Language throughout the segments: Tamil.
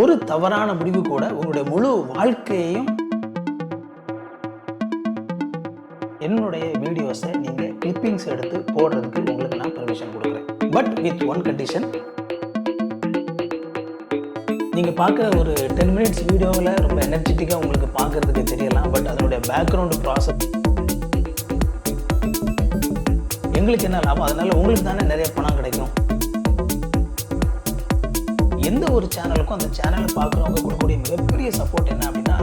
ஒரு தவறான முடிவு கூட உங்களுடைய முழு வாழ்க்கையையும். என்னுடைய வீடியோஸை நீங்கள் கிளிப்பிங்ஸ் எடுத்து போடுறதுக்கு உங்களுக்கு நான் பெர்மிஷன் கொடுக்குறேன். But with one condition. நீங்கள் பார்க்குற ஒரு 10 minutes வீடியோவில் ரொம்ப எனர்ஜெட்டிக்காக உங்களுக்கு பார்க்குறதுக்கு தெரியலாம். பட் அதனுடைய பேக்ரவுண்டு ப்ராசஸ் எங்களுக்கு என்ன லாபம்? அதனால் உங்களுக்கு தானே நிறைய பணம் கிடைக்கும். எந்த ஒரு சேனலுக்கும் அந்த சேனலை பார்க்குறவங்க கொடுக்கக்கூடிய மிகப்பெரிய சப்போர்ட் என்ன அப்படின்னா,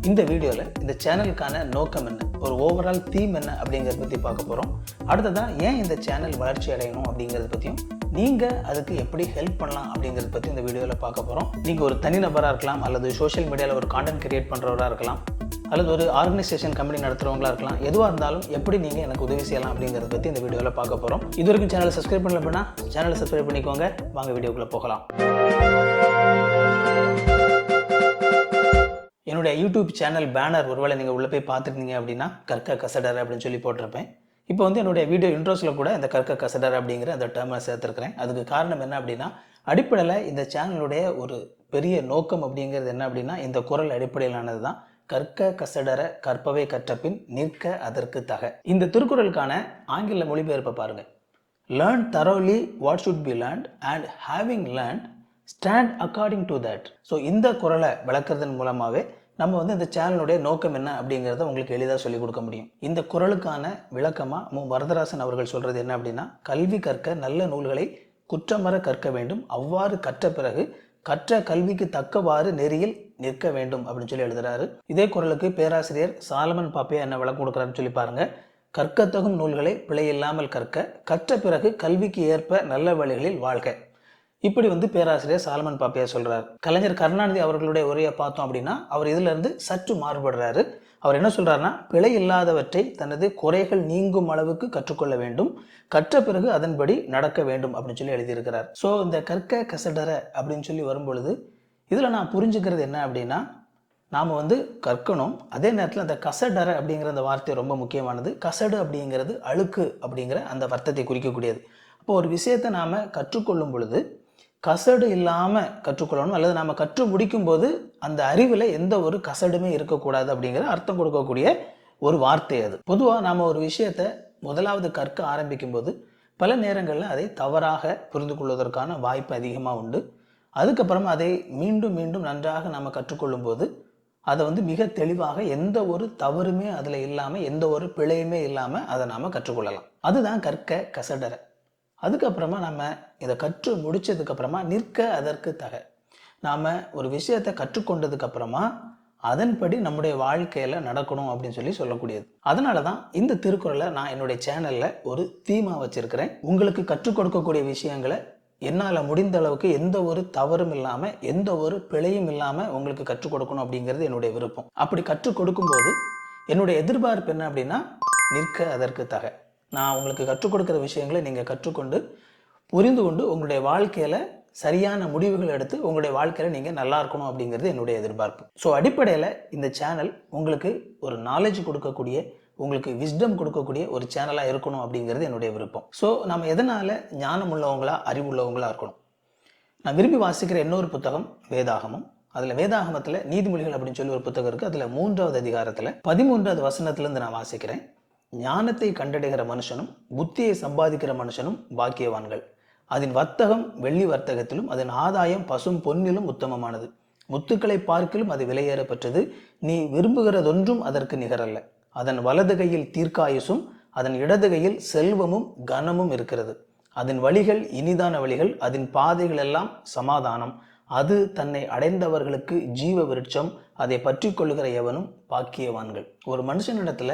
இந்த வீடியோவில் இந்த சேனலுக்கான நோக்கம் என்ன, ஒரு ஓவரால் தீம் என்ன அப்படிங்கிறத பற்றி பார்க்க போகிறோம். அடுத்ததான் ஏன் இந்த சேனல் வளர்ச்சி அடையணும் அப்படிங்கிறத பற்றியும், நீங்கள் அதுக்கு எப்படி ஹெல்ப் பண்ணலாம் அப்படிங்கிறத பற்றி இந்த வீடியோவில் பார்க்க போகிறோம். நீங்கள் ஒரு தனிநபராக இருக்கலாம், அல்லது சோஷியல் மீடியாவில் ஒரு கான்டென்ட் கிரியேட் பண்ணுறவராக இருக்கலாம், அல்லது ஒரு ஆர்கனைசேஷன் கம்பெனி நடத்துகிறவங்களா இருக்கலாம். எதுவாக இருந்தாலும் எப்படி நீங்கள் எனக்கு உதவி செய்யலாம் அப்படிங்கிறத பற்றி இந்த வீடியோவில் பார்க்க போகிறோம். இது வரைக்கும் சேனலை சப்ஸ்கிரைப் பண்ணல அப்படின்னா சேனலை சப்ஸ்கிரைப் பண்ணிக்கோங்க. வாங்க வீடியோக்குள்ளே போகலாம். என்னுடைய யூடியூப் சேனல் பேனர் ஒருவேளை நீங்கள் உள்ளே போய் பார்த்துருந்தீங்க அப்படின்னா கற்க கசடர் அப்படின்னு சொல்லி போட்டிருப்பேன். இப்போ வந்து என்னுடைய வீடியோ இன்ட்ரோஸில் கூட இந்த கற்க கசடர் அப்படிங்கிற அந்த டேர்மை சேர்த்துருக்கிறேன். அதுக்கு காரணம் என்ன அப்படின்னா, அடிப்படையில் இந்த சேனலுடைய ஒரு பெரிய நோக்கம் அப்படிங்கிறது என்ன அப்படின்னா, இந்த குரல் அடிப்படையிலானது தான். கற்க கசடர கற்பவை கற்றபின் நிற்க அதற்கு தக. இந்த திருக்குறளுக்கான ஆங்கில மொழிபெயர்ப்பை பாருங்கள். Learn thoroughly what should be learned and having learned stand according to that. So இந்த குறளை விளக்குறதன் மூலமாகவே நம்ம வந்து இந்த சேனலுடைய நோக்கம் என்ன அப்படிங்கிறத உங்களுக்கு எளிதாக சொல்லிக் கொடுக்க முடியும். இந்த குறளுக்கான விளக்கமாக மு வரதராசன் அவர்கள் சொல்கிறது என்ன அப்படின்னா, கல்வி கற்க நல்ல நூல்களை குற்றமற கற்க வேண்டும், அவ்வாறு கற்ற பிறகு கற்ற கல்விக்கு தக்கவாறு நெறியில் நிற்க வேண்டும் அப்படின்னு சொல்லி எழுதுறாரு. இதே குறளுக்கு பேராசிரியர் சாலமன் பாப்பையா என்ன விளக்கம் கொடுக்குறாருன்னு சொல்லி பாருங்க. கற்கத்தகும் நூல்களை பிழை இல்லாமல் கற்க, கற்ற பிறகு கல்விக்கு ஏற்ப நல்ல வழிகளில் வாழ்க. இப்படி வந்து பேராசிரியர் சாலமன் பாப்பையா சொல்றாரு. கலைஞர் கருணாநிதி அவர்களுடைய உரையை பார்த்தோம் அப்படின்னா, அவர் இதுல இருந்து சற்று மாறுபடுறாரு. அவர் என்ன சொல்றாருன்னா, பிழை இல்லாதவற்றை தனது குறைகள் நீங்கும் அளவுக்கு கற்றுக்கொள்ள வேண்டும், கற்ற பிறகு அதன்படி நடக்க வேண்டும் அப்படின்னு சொல்லி எழுதியிருக்கிறார். ஸோ இந்த கற்க கசடர அப்படின்னு சொல்லி வரும்பொழுது இதில் நான் புரிஞ்சுக்கிறது என்ன அப்படின்னா, நாம் வந்து கற்கணும், அதே நேரத்தில் அந்த கசடர அப்படிங்கிற அந்த வார்த்தை ரொம்ப முக்கியமானது. கசடு அப்படிங்கிறது அழுக்கு அப்படிங்கிற அந்த வர்த்தத்தை குறிக்கக்கூடியது. அப்போ ஒரு விஷயத்தை நாம் கற்றுக்கொள்ளும் பொழுது கசடு இல்லாமல் கற்றுக்கொள்ளணும், அல்லது நாம் கற்று முடிக்கும் போது அந்த அறிவில் எந்த ஒரு கசடுமே இருக்கக்கூடாது அப்படிங்கிற அர்த்தம் கொடுக்கக்கூடிய ஒரு வார்த்தை அது. பொதுவாக நாம் ஒரு விஷயத்தை முதலாவது கற்க ஆரம்பிக்கும் போது பல நேரங்களில் அதை தவறாக புரிந்து கொள்வதற்கான வாய்ப்பு அதிகமாக உண்டு. அதுக்கப்புறமா அதை மீண்டும் மீண்டும் நன்றாக நாம் கற்றுக்கொள்ளும் போது அதை வந்து மிக தெளிவாக எந்த ஒரு தவறுமே அதில் இல்லாமல், எந்த ஒரு பிழையுமே இல்லாமல் அதை நாம் கற்றுக்கொள்ளலாம். அதுதான் கற்க கசடர. அதுக்கப்புறமா நம்ம இதை கற்று முடித்ததுக்கப்புறமா நிற்க அதற்கு தக. நாம் ஒரு விஷயத்தை கற்றுக்கொண்டதுக்கப்புறமா அதன்படி நம்முடைய வாழ்க்கையில் நடக்கணும் அப்படின்னு சொல்லி சொல்லக்கூடியது. அதனால தான் இந்த திருக்குறளை நான் என்னுடைய சேனலில் ஒரு தீமாக வச்சுருக்கிறேன். உங்களுக்கு கற்றுக் கொடுக்கக்கூடிய விஷயங்களை என்னால் முடிந்த அளவுக்கு எந்த ஒரு தவறும் இல்லாமல், எந்த ஒரு பிழையும் இல்லாமல் உங்களுக்கு கற்றுக் கொடுக்கணும் அப்படிங்கிறது என்னுடைய விருப்பம். அப்படி கற்றுக் கொடுக்கும்போது என்னுடைய எதிர்பார்ப்பு என்ன அப்படின்னா, நிற்க அதற்கு தக. நான் உங்களுக்கு கற்றுக் கொடுக்குற விஷயங்களை நீங்கள் கற்றுக்கொண்டு புரிந்து கொண்டு உங்களுடைய வாழ்க்கையில் சரியான முடிவுகள் எடுத்து உங்களுடைய வாழ்க்கையில் நீங்கள் நல்லா இருக்கணும் அப்படிங்கிறது என்னுடைய எதிர்பார்ப்பு. ஸோ அடிப்படையில் இந்த சேனல் உங்களுக்கு ஒரு நாலேஜ் கொடுக்கக்கூடிய, உங்களுக்கு விஸ்டம் கொடுக்கக்கூடிய ஒரு சேனலாக இருக்கணும் அப்படிங்கிறது என்னுடைய விருப்பம். ஸோ நம்ம எதனால் ஞானம் உள்ளவங்களா அறிவுள்ளவங்களா இருக்கணும்? நான் விரும்பி வாசிக்கிற இன்னொரு புத்தகம் வேதாகமம். அதில் வேதாகமத்தில் நீதிமொழிகள் அப்படின்னு சொல்லி ஒரு புத்தகம் இருக்குது. அதில் 3வது அதிகாரத்தில் 13வது வசனத்திலேருந்து நான் வாசிக்கிறேன். ஞானத்தை கண்டடைகிற மனுஷனும் புத்தியை சம்பாதிக்கிற மனுஷனும் பாக்கியவான்கள். அதன் வர்த்தகம் வெள்ளி வர்த்தகத்திலும் அதன் ஆதாயம் பசும் பொன்னிலும் உத்தமமானது. முத்துக்களை பார்க்கிலும் அது விலையேறப்பட்டது. நீ விரும்புகிறதொன்றும் அதற்கு நிகரல்ல. அதன் வலது கையில் தீர்க்காயுசும் அதன் இடது கையில் செல்வமும் கனமும் இருக்கிறது. அதன் வழிகள் இனிதான வழிகள், அதன் பாதைகள் எல்லாம் சமாதானம். அது தன்னை அடைந்தவர்களுக்கு ஜீவ விருட்சம். அதை பற்றி கொள்ளுகிற எவனும் பாக்கியவான்கள். ஒரு மனுஷனிடத்துல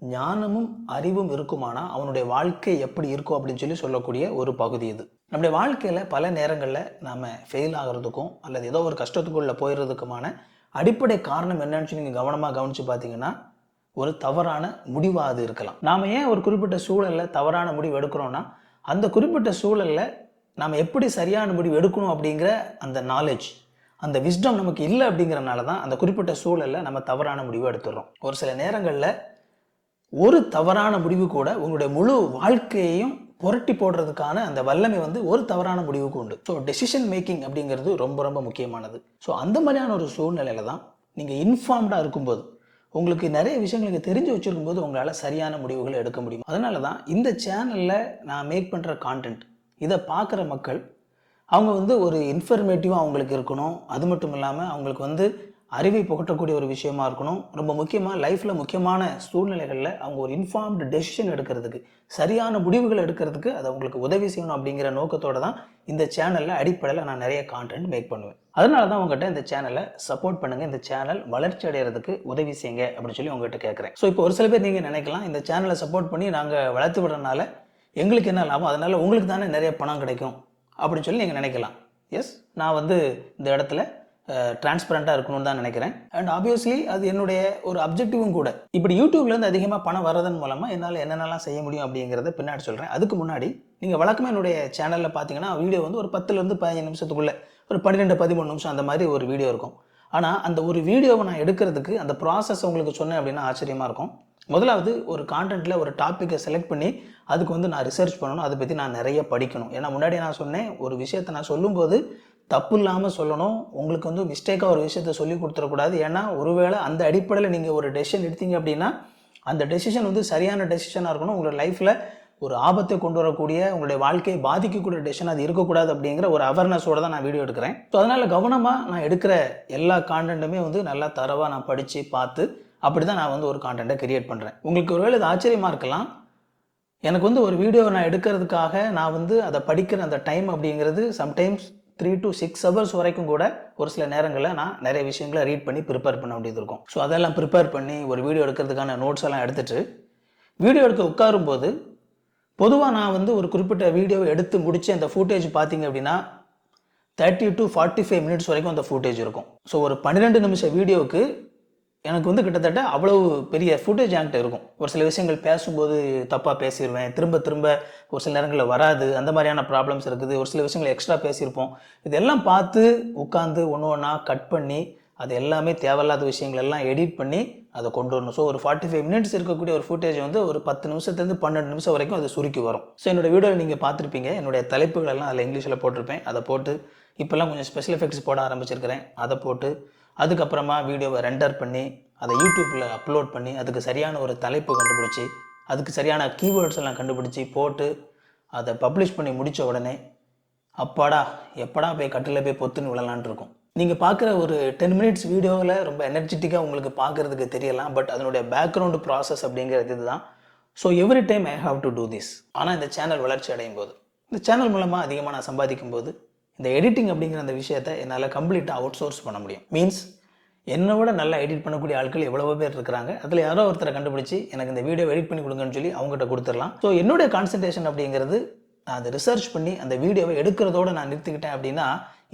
ஞானமும் அறிவும் இருக்குமானா அவனுடைய வாழ்க்கை எப்படி இருக்கும் அப்படின்னு சொல்லி சொல்லக்கூடிய ஒரு பகுதி இது. நம்முடைய வாழ்க்கையில் பல நேரங்களில் நாம் ஃபெயில் ஆகிறதுக்கும் அல்லது ஏதோ ஒரு கஷ்டத்துக்குள்ளே போயிடுறதுக்குமான அடிப்படை காரணம் என்னன்னு சொல்லி நீங்கள் கவனமாக கவனித்து பார்த்தீங்கன்னா, ஒரு தவறான முடிவாக அது இருக்கலாம். நாம் ஏன் ஒரு குறிப்பிட்ட சூழலில் தவறான முடிவு எடுக்கிறோன்னா, அந்த குறிப்பிட்ட சூழலில் நாம் எப்படி சரியான முடிவு எடுக்கணும் அப்படிங்கிற அந்த நாலேஜ், அந்த விஸ்டம் நமக்கு இல்லை அப்படிங்கிறனால தான் அந்த குறிப்பிட்ட சூழலில் நம்ம தவறான முடிவு எடுத்துடுறோம். ஒரு சில நேரங்களில் ஒரு தவறான முடிவு கூட உங்களுடைய முழு வாழ்க்கையையும் புரட்டி போடுறதுக்கான அந்த வல்லமை வந்து ஒரு தவறான முடிவுக்கு உண்டு. ஸோ டெசிஷன் மேக்கிங் அப்படிங்கிறது ரொம்ப ரொம்ப முக்கியமானது. ஸோ அந்த மாதிரியான ஒரு சூழ்நிலையில தான் நீங்கள் இன்ஃபார்ம்டாக இருக்கும்போது, உங்களுக்கு நிறைய விஷயங்களுக்கு தெரிஞ்சு வச்சுருக்கும்போது உங்களால் சரியான முடிவுகளை எடுக்க முடியும். அதனால தான் இந்த சேனலில் நான் மேக் பண்ணுற கான்டென்ட் இதை பார்க்குற மக்கள் அவங்க வந்து ஒரு இன்ஃபர்மேட்டிவாக அவங்களுக்கு இருக்கணும். அது மட்டும் இல்லாமல் அவங்களுக்கு வந்து அறிவை புகட்டக்கூடிய ஒரு விஷயமா இருக்கணும். ரொம்ப முக்கியமாக லைஃப்பில் முக்கியமான சூழ்நிலைகளில் அவங்க ஒரு இன்ஃபார்ம்டு டெசிஷன் எடுக்கிறதுக்கு, சரியான முடிவுகள் எடுக்கிறதுக்கு அது அவங்களுக்கு உதவி செய்யணும் அப்படிங்கிற நோக்கத்தோடு தான் இந்த சேனலில் அடிப்படையில் நான் நிறைய கான்டென்ட் மேக் பண்ணுவேன். அதனால தான் உங்கள்கிட்ட இந்த சேனலை சப்போர்ட் பண்ணுங்கள், இந்த சேனல் வளர்ச்சி அடைகிறதுக்கு உதவி செய்யுங்க அப்படின்னு சொல்லி உங்கள்கிட்ட கேட்குறேன். ஸோ இப்போ ஒரு சில பேர் நீங்கள் நினைக்கலாம், இந்த சேனலை சப்போர்ட் பண்ணி நாங்கள் வளர்த்து விடுறதுனால எங்களுக்கு என்ன லாபம், அதனால் உங்களுக்கு தானே நிறைய பணம் கிடைக்கும் அப்படின்னு சொல்லி நீங்கள் நினைக்கலாம். எஸ், நான் வந்து இந்த இடத்துல டிரான்ஸ்பரண்ட்டாக இருக்கணும்னு தான் நினைக்கிறேன். அண்ட் ஆப்வியஸ்லி அது என்னுடைய ஒரு அப்ஜெக்டிவும் கூட. இப்படி யூடியூப்லேருந்து அதிகமாக பணம் வர்றதன் மூலமாக என்னால் என்னென்னலாம் செய்ய முடியும் அப்படிங்கிறத பின்னாடி சொல்கிறேன். அதுக்கு முன்னாடி நீங்கள் வழக்கமாக என்னுடைய சேனலில் பார்த்தீங்கன்னா வீடியோ வந்து ஒரு 10லேருந்து 15 நிமிஷத்துக்குள்ளே ஒரு 12-13 நிமிஷம் அந்த மாதிரி ஒரு வீடியோ இருக்கும். ஆனால் அந்த ஒரு வீடியோவை நான் எடுக்கிறதுக்கு அந்த ப்ராசஸ் உங்களுக்கு சொன்னேன் அப்படின்னா ஆச்சரியமாக இருக்கும். முதலாவது ஒரு கான்டென்ட்டில் ஒரு டாப்பிக்கை செலக்ட் பண்ணி அதுக்கு வந்து நான் ரிசர்ச் பண்ணணும், அதை பற்றி நான் நிறைய படிக்கணும். ஏன்னா முன்னாடி நான் சொன்னேன், ஒரு விஷயத்தை நான் சொல்லும்போது தப்பு இல்லாமல் சொல்லணும், உங்களுக்கு வந்து மிஸ்டேக்காக ஒரு விஷயத்தை சொல்லி கொடுத்துடக்கூடாது. ஏன்னா ஒருவேளை அந்த அடிப்படையில் நீங்கள் ஒரு டெசிஷன் எடுத்தீங்க அப்படின்னா அந்த டெசிஷன் வந்து சரியான டெசிஷனாக இருக்கணும். உங்களோட லைஃப்பில் ஒரு ஆபத்தை கொண்டு வரக்கூடிய, உங்களுடைய வாழ்க்கையை பாதிக்கக்கூடிய டெசிஷன் அது இருக்கக்கூடாது அப்படிங்கிற ஒரு அவேர்னஸோடு தான் நான் வீடியோ எடுக்கிறேன். ஸோ அதனால் கவனமாக நான் எடுக்கிற எல்லா கான்டென்ட்டுமே வந்து நல்லா தரவாக நான் படித்து பார்த்து அப்படி தான் நான் வந்து ஒரு கான்டென்ட்டை கிரியேட் பண்ணுறேன். உங்களுக்கு ஒருவேளை இது ஆச்சரியமாக இருக்கலாம், எனக்கு வந்து ஒரு வீடியோவை நான் எடுக்கிறதுக்காக நான் வந்து அதை படிக்கிற அந்த டைம் அப்படிங்கிறது சம்டைம்ஸ் 3 to 6 hours வரைக்கும் கூட ஒரு சில நேரங்களில் நான் நிறைய விஷயங்களை ரீட் பண்ணி ப்ரிப்பேர் பண்ண வேண்டியது இருக்கும். ஸோ அதெல்லாம் ப்ரிப்பேர் பண்ணி ஒரு வீடியோ எடுக்கிறதுக்கான நோட்ஸ் எல்லாம் எடுத்துகிட்டு வீடியோ எடுக்க உட்காரும்போது பொதுவாக நான் வந்து ஒரு குறிப்பிட்ட வீடியோவை எடுத்து முடித்து அந்த ஃபுட்டேஜ் பார்த்தீங்க அப்படின்னா 30 to 45 minutes வரைக்கும் அந்த ஃபுட்டேஜ் இருக்கும். ஸோ ஒரு 12 நிமிஷம் வீடியோவுக்கு எனக்கு வந்து கிட்டத்தட்ட அவ்வளவு பெரிய ஃபுட்டேஜ் என்கிட்ட இருக்கும். ஒரு சில விஷயங்கள் பேசும்போது தப்பாக பேசிடுவேன், திரும்ப திரும்ப ஒரு சில நேரங்களில் வராது, அந்த மாதிரியான ப்ராப்ளம்ஸ் இருக்குது. ஒரு சில விஷயங்கள் எக்ஸ்ட்ரா பேசியிருப்போம். இதெல்லாம் பார்த்து உட்காந்து ஒன்று ஒன்றா கட் பண்ணி அது எல்லாமே தேவையில்லாத விஷயங்கள் எல்லாம் எடிட் பண்ணி அதை கொண்டு வரணும். ஸோ ஒரு 45 minutes இருக்கக்கூடிய ஒரு ஃபுட்டேஜ் வந்து ஒரு 10 நிமிஷத்துலேருந்து 12 நிமிஷம் வரைக்கும் அது சுருக்கி வரும். ஸோ என்னோடய வீடியோவில் நீங்கள் பார்த்துருப்பீங்க, என்னுடைய தலைப்புகள் எல்லாம் அதில் இங்கிலீஷில் போட்டிருப்பேன். அதை போட்டு இப்போல்லாம் கொஞ்சம் ஸ்பெஷல் எஃபெக்ட்ஸ் போட ஆரம்பிச்சிருக்கிறேன். அதை போட்டு அதுக்கப்புறமா வீடியோவை ரெண்டர் பண்ணி அதை யூடியூப்பில் அப்லோட் பண்ணி அதுக்கு சரியான ஒரு தலைப்பு கண்டுபிடிச்சி அதுக்கு சரியான கீவேர்ட்ஸ் எல்லாம் கண்டுபிடிச்சி போட்டு அதை பப்ளிஷ் பண்ணி முடித்த உடனே அப்பாடா எப்படா போய் கட்டில் போய் பொத்துன்னு விழலான் இருக்கும். நீங்கள் பார்க்குற ஒரு 10 minutes வீடியோவில் ரொம்ப எனர்ஜெட்டிக்காக உங்களுக்கு பார்க்குறதுக்கு தெரியலாம், பட் அதனுடைய பேக்ரவுண்டு ப்ராசஸ் அப்படிங்கிறது இதுதான். So every time I have to do this. ஆனால் இந்த சேனல் வளர்ச்சி அடையும் போது, இந்த சேனல் மூலமாக அதிகமாக நான் சம்பாதிக்கும் போது இந்த எடிட்டிங் அப்படிங்கிற அந்த விஷயத்தை என்னால் கம்ப்ளீட்டாக அவுட் சோர்ஸ் பண்ண முடியும். மீன்ஸ் என்னோட நல்லா எடிட் பண்ணக்கூடிய ஆட்கள் எவ்வளவோ பேர் இருக்கிறாங்க, அதில் யாரோ ஒருத்தரை கண்டுபிடிச்சி எனக்கு இந்த வீடியோ எடிட் பண்ணி கொடுங்கன்னு சொல்லி அவங்ககிட்ட கொடுத்துடலாம். ஸோ என்னுடைய கான்சன்ட்ரேஷன் அப்படிங்கிறது நான் அதை ரிசர்ச் பண்ணி அந்த வீடியோவை எடுக்கிறதோடு நான் நிறுத்திக்கிட்டேன் அப்படின்னா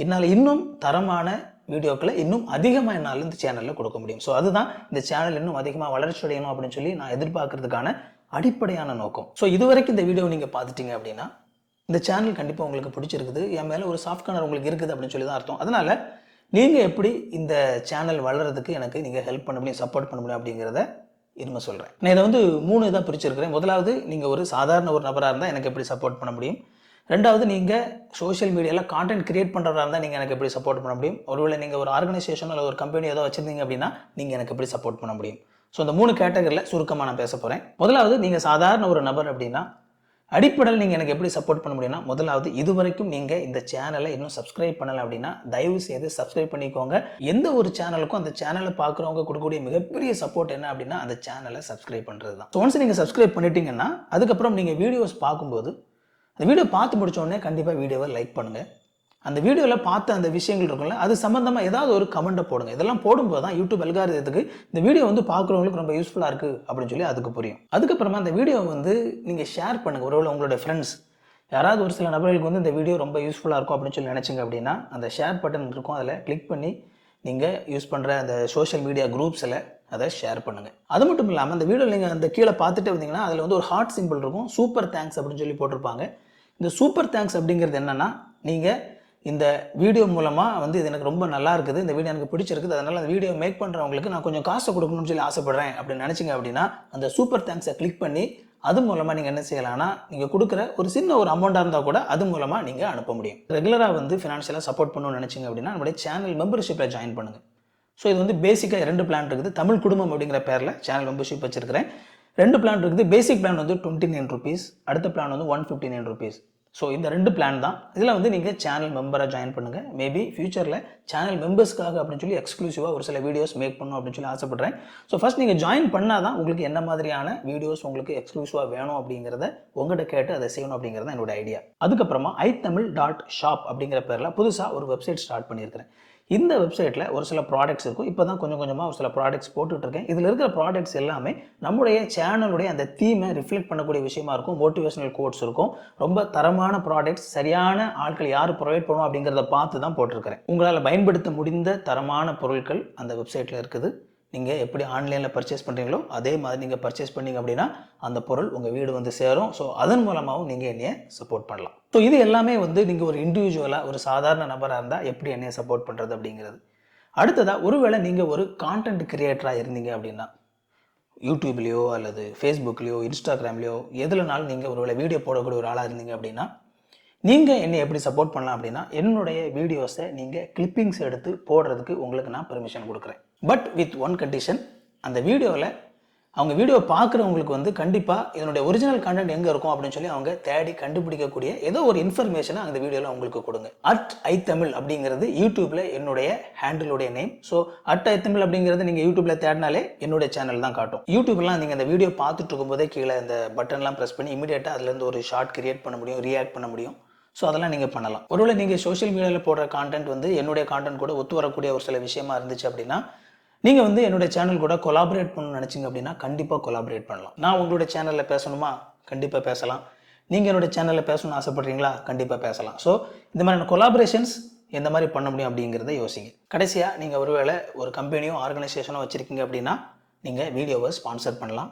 என்னால் இன்னும் தரமான வீடியோக்களை இன்னும் அதிகமாக என்னால் இந்த சேனலில் கொடுக்க முடியும். ஸோ அதுதான் இந்த சேனல் இன்னும் அதிகமாக வளர்ச்சி அடையணும் அப்படின்னு சொல்லி நான் எதிர்பார்க்கறதுக்கான அடிப்படையான நோக்கம். ஸோ இதுவரைக்கும் இந்த வீடியோ நீங்கள் பார்த்துட்டீங்க அப்படின்னா இந்த சேனல் கண்டிப்பாக உங்களுக்கு பிடிச்சிருக்குது, என் மேலே ஒரு சாஃப்ட் கார்னர் உங்களுக்கு இருக்குது அப்படின்னு சொல்லி தான் அர்த்தம். அதனால் நீங்கள் எப்படி இந்த சேனல் வளர்கிறதுக்கு எனக்கு நீங்கள் ஹெல்ப் பண்ண முடியும், சப்போர்ட் பண்ண முடியும் அப்படிங்கிறத இருமை சொல்கிறேன். நான் இதை வந்து 3 இதாக பிரிச்சிருக்கிறேன். முதலாவது, நீங்கள் ஒரு சாதாரண ஒரு நபராக இருந்தால் எனக்கு எப்படி சப்போர்ட் பண்ண முடியும். ரெண்டாவது, நீங்கள் சோஷியல் மீடியாவில் கான்டென்ட் கிரியேட் பண்ணுறதா இருந்தால் நீங்கள் எனக்கு எப்படி சப்போர்ட் பண்ண முடியும். ஒருவேளை நீங்கள் ஒரு ஆர்கனைசேஷன் அல்லது ஒரு கம்பெனி ஏதோ வச்சுருந்தீங்க அப்படின்னா நீங்கள் எனக்கு எப்படி சப்போர்ட் பண்ண முடியும். ஸோ இந்த 3 கேட்டகரியில் சுருக்கமாக நான் பேச போகிறேன். முதலாவது, நீங்கள் சாதாரண ஒரு நபர் அப்படின்னா அடிப்படையில் நீங்கள் எனக்கு எப்படி சப்போர்ட் பண்ண முடியும்னா, முதலாவது, இது வரைக்கும் நீங்கள் இந்த சேனலை இன்னும் சப்ஸ்கிரைப் பண்ணலை அப்படின்னா தயவு செய்து சப்ஸ்கிரைப் பண்ணிக்கோங்க. எந்த ஒரு சேனலுக்கும் அந்த சேனலை பார்க்குறவங்க கொடுக்கக்கூடிய மிகப்பெரிய சப்போர்ட் என்ன அப்படின்னா அந்த சேனலை சப்ஸ்கிரைப் பண்ணுறது தான். ஸோ ஒன்ஸ் நீங்கள் சப்ஸ்கிரைப் பண்ணிட்டீங்கன்னா அதுக்கப்புறம் நீங்கள் வீடியோஸ் பார்க்கும்போது அந்த வீடியோ பார்த்து முடிச்ச உடனே கண்டிப்பாக வீடியோவை லைக் பண்ணுங்கள். அந்த வீடியோவில் பார்த்த அந்த விஷயங்கள் இருக்குல்ல, அது சம்மந்தமாக ஏதாவது ஒரு கமெண்ட்டை போடுங்க. இதெல்லாம் போடும்போது தான் யூடியூப் அல்காரிதத்துக்கு இந்த வீடியோ வந்து பார்க்குறவங்களுக்கு ரொம்ப யூஸ்ஃபுல்லாக இருக்குது அப்படின்னு சொல்லி அதுக்கு புரியும். அதுக்கப்புறமா அந்த வீடியோ வந்து நீங்கள் ஷேர் பண்ணுங்கள். ஒருவேளை உங்களுடைய ஃப்ரெண்ட்ஸ் யாராவது ஒரு சில நபர்களுக்கு வந்து இந்த வீடியோ ரொம்ப யூஸ்ஃபுல்லாக இருக்கும் அப்படின்னு சொல்லி நினச்சிங்க அப்படின்னா அந்த ஷேர் பட்டன் இருக்கும், அதில் கிளிக் பண்ணி நீங்கள் யூஸ் பண்ணுற அந்த சோஷியல் மீடியா குரூப்ஸில் அதை ஷேர் பண்ணுங்கள். அது மட்டும் இல்லாமல் அந்த வீடியோ நீங்கள் அந்த கீழே பார்த்துட்டு வந்தீங்கன்னா அதில் வந்து ஒரு ஹார்ட் சிம்பிள் இருக்கும், சூப்பர் தேங்க்ஸ் அப்படின்னு சொல்லி போட்டிருப்பாங்க. இந்த சூப்பர் தேங்க்ஸ் அப்படிங்கிறது என்னென்னா, நீங்கள் இந்த வீடியோ மூலமாக வந்து இது எனக்கு ரொம்ப நல்லா இருக்குது, இந்த வீடியோ எனக்கு பிடிச்சிருக்குது, அதனால் அந்த வீடியோ மேக் பண்ணுறவங்களுக்கு நான் கொஞ்சம் காசை கொடுக்கணும்னு சொல்லி ஆசைப்படுறேன் அப்படின்னு நினச்சிங்க அப்படின்னா அந்த சூப்பர் தேங்க்ஸை கிளிக் பண்ணி அது மூலமாக நீங்கள் என்ன செய்யலாம்னா நீங்கள் கொடுக்குற ஒரு சின்ன ஒரு அமௌண்ட்டாக இருந்தால் கூட அது மூலமாக நீங்கள் அனுப்ப முடியும். ரெகுலராக வந்து ஃபினான்ஷியலாக சப்போர்ட் பண்ணணும்னு நினச்சிங்க அப்படின்னா நம்மளுடைய சேனல் மெம்பர்ஷிப்பில் ஜாயின் பண்ணுங்கள். ஸோ இது வந்து பேசிக்காக 2 பிளான் இருக்குது. தமிழ் குடும்பம் அப்படிங்கிற பேரில் சேனல் மெம்பர்ஷிப் வச்சிருக்கிறேன். 2 பிளான் இருக்குது. பேசிக் பிளான் வந்து ₹29, அடுத்த பிளான் வந்து ₹159. ஸோ இந்த 2 பிளான் தான். இதில் வந்து நீங்கள் சேனல் மெம்பராக ஜாயின் பண்ணுங்கள். மேபி ஃபியூச்சரில் சேனல் மெம்பர்ஸ்க்காக அப்படின்னு சொல்லி எக்ஸ்க்ளூசிவாக ஒரு சில வீடியோஸ் மேக் பண்ணணும் அப்படின்னு சொல்லி ஆசைப்பட்றேன். ஸோ ஃபஸ்ட் நீங்கள் ஜாயின் பண்ணால் தான் உங்களுக்கு என்ன மாதிரியான வீடியோஸ் உங்களுக்கு எக்ஸ்க்ளூசிவாக வேணும் அப்படிங்கிறத உங்கள்கிட்ட கேட்டு அதை செய்யணும் அப்படிங்கிறது என்னோட ஐடியா. அதுக்கப்புறமா itamil.shop அப்படிங்கிற பேரில் புதுசாக ஒரு வெப்சைட் ஸ்டார்ட் பண்ணியிருக்கிறேன். இந்த வெப்சைட்டில் ஒரு சில ப்ராடக்ட்ஸ் இருக்கும். இப்போ தான் கொஞ்சம் கொஞ்சமாக ஒரு சில ப்ராடக்ட்ஸ் போட்டுட்ருக்கேன். இதில் இருக்கிற ப்ராடக்ட்ஸ் எல்லாமே நம்முடைய சேனலுடைய அந்த தீமை ரிஃப்ளெக்ட் பண்ணக்கூடிய விஷயமா இருக்கும். மோட்டிவேஷனல் கோட்ஸ் இருக்கும். ரொம்ப தரமான ப்ராடக்ட்ஸ், சரியான ஆட்கள் யார் ப்ரொவைட் பண்ணுவோம் அப்படிங்கிறத பார்த்து தான் போட்டிருக்கிறேன். உங்களால் பயன்படுத்த முடிந்த தரமான பொருட்கள் அந்த வெப்சைட்டில் இருக்குது. நீங்கள் எப்படி ஆன்லைனில் பர்ச்சேஸ் பண்ணுறீங்களோ அதே மாதிரி நீங்கள் பர்ச்சேஸ் பண்ணிங்க அப்படின்னா அந்த பொருள் உங்கள் வீடு வந்து சேரும். ஸோ அதன் மூலமாகவும் நீங்கள் என்னையை சப்போர்ட் பண்ணலாம். ஸோ இது எல்லாமே வந்து நீங்கள் ஒரு இண்டிவிஜுவலாக ஒரு சாதாரண நபராக இருந்தால் எப்படி என்னையை சப்போர்ட் பண்ணுறது அப்படிங்கிறது. அடுத்ததாக ஒருவேளை நீங்கள் ஒரு கான்டென்ட் கிரியேட்டராக இருந்தீங்க அப்படின்னா யூடியூப்லேயோ அல்லது ஃபேஸ்புக்லேயோ இன்ஸ்டாகிராம்லேயோ எதுலனாலும் நீங்கள் ஒருவேளை வீடியோ போடக்கூடிய ஒரு ஆளாக இருந்தீங்க அப்படின்னா நீங்கள் என்னை எப்படி சப்போர்ட் பண்ணலாம் அப்படின்னா என்னுடைய வீடியோஸை நீங்கள் கிளிப்பிங்ஸ் எடுத்து போடுறதுக்கு உங்களுக்கு நான் பெர்மிஷன் கொடுக்குறேன். பட் வித் ஒன் கண்டிஷன், அந்த வீடியோவில் அவங்க வீடியோ பார்க்குறவங்களுக்கு வந்து கண்டிப்பாக இதனுடைய ஒரிஜினல் கண்டென்ட் எங்கே இருக்கும் அப்படின்னு சொல்லி அவங்க தேடி கண்டுபிடிக்கக்கூடிய ஏதோ ஒரு இன்ஃபர்மேஷனை அந்த வீடியோவில் உங்களுக்கு கொடுங்க. @itamil அப்படிங்கிறது யூடியூப்பில் என்னுடைய ஹேண்டிலுடைய நேம். ஸோ @itamil அப்படிங்கிறது நீங்கள் யூடியூப்பில் தேடினாலே என்னுடைய சேனல் தான் காட்டும். யூடியூப்லாம் நீங்கள் அந்த வீடியோ பார்த்துட்டு இருக்கும்போதே கீழே இந்த பட்டன்லாம் ப்ரெஸ் பண்ணி இமீடியட்டாக அதுலேருந்து ஒரு ஷார்ட் கிரியேட் பண்ண முடியும், ரியாக்ட் பண்ண முடியும். ஸோ அதெல்லாம் நீங்கள் பண்ணலாம். ஒருவேளை நீங்கள் சோஷியல் மீடியாவில் போடுற கான்டென்ட் வந்து என்னுடைய கான்டென்ட் கூட ஒத்து வரக்கூடிய ஒரு சில விஷயமா இருந்துச்சு அப்படின்னா நீங்கள் வந்து என்னுடைய சேனல் கூட கொலாபரேட் பண்ணணும்னு நினச்சிங்க அப்படின்னா கண்டிப்பாக கொலாபரேட் பண்ணலாம். நான் உங்களுடைய சேனலில் பேசணுமா? கண்டிப்பாக பேசலாம். நீங்கள் என்னோட சேனலில் பேசணும்னு ஆசைப்படுறீங்களா? கண்டிப்பாக பேசலாம். ஸோ இந்த மாதிரியான கொலாபரேஷன்ஸ் எந்த மாதிரி பண்ண முடியும் அப்படிங்கிறத யோசிங்க. கடைசியாக நீங்கள் ஒருவேளை ஒரு கம்பெனியோ ஆர்கனைசேஷனோ வச்சுருக்கீங்க அப்படின்னா நீங்கள் வீடியோவை ஸ்பான்சர் பண்ணலாம்.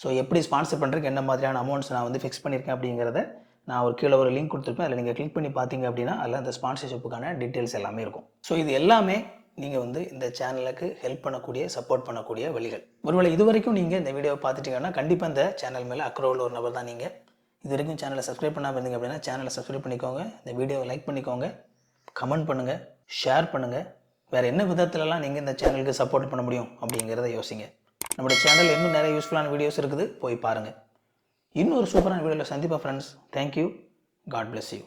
ஸோ எப்படி ஸ்பான்சர் பண்ணுறதுக்கு என்ன மாதிரியான அமௌண்ட்ஸ் நான் வந்து ஃபிக்ஸ் பண்ணியிருக்கேன் அப்படிங்கிறத நான் ஒரு கீழே ஒரு லிங்க் கொடுத்துருப்பேன். அதில் நீங்கள் கிளிக் பண்ணி பார்த்தீங்க அப்படின்னா அதில் அந்த ஸ்பான்சர்ஷிப்புக்கான டீட்டெயில்ஸ் எல்லாமே இருக்கும். ஸோ இது எல்லாமே நீங்கள் வந்து இந்த சேனலுக்கு ஹெல்ப் பண்ணக்கூடிய, சப்போர்ட் பண்ணக்கூடிய வழிகள். ஒருவேளை இது வரைக்கும் நீங்கள் இந்த வீடியோவை பார்த்துட்டீங்கன்னா கண்டிப்பாக இந்த சேனல் மேலே அக்கறை உள்ள ஒரு நபர் தான் நீங்கள். இது வரைக்கும் சேனலை சப்ஸ்கிரைப் பண்ணாமல் இருந்தீங்க அப்படின்னா சேனலை சப்ஸ்கிரைப் பண்ணிக்கோங்க. இந்த வீடியோவை லைக் பண்ணிக்கோங்க, கமெண்ட் பண்ணுங்கள், ஷேர் பண்ணுங்கள். வேறு என்ன விதத்துலலாம் நீங்கள் இந்த சேனலுக்கு சப்போர்ட் பண்ண முடியும் அப்படிங்கிறத யோசிங்க. நம்மளோட சேனலில் இன்னும் நிறைய யூஸ்ஃபுல்லான வீடியோஸ் இருக்குது, போய் பாருங்கள். இன்னொரு சூப்பரான வீடியோவில் சந்திப்பா friends. Thank you. God bless you.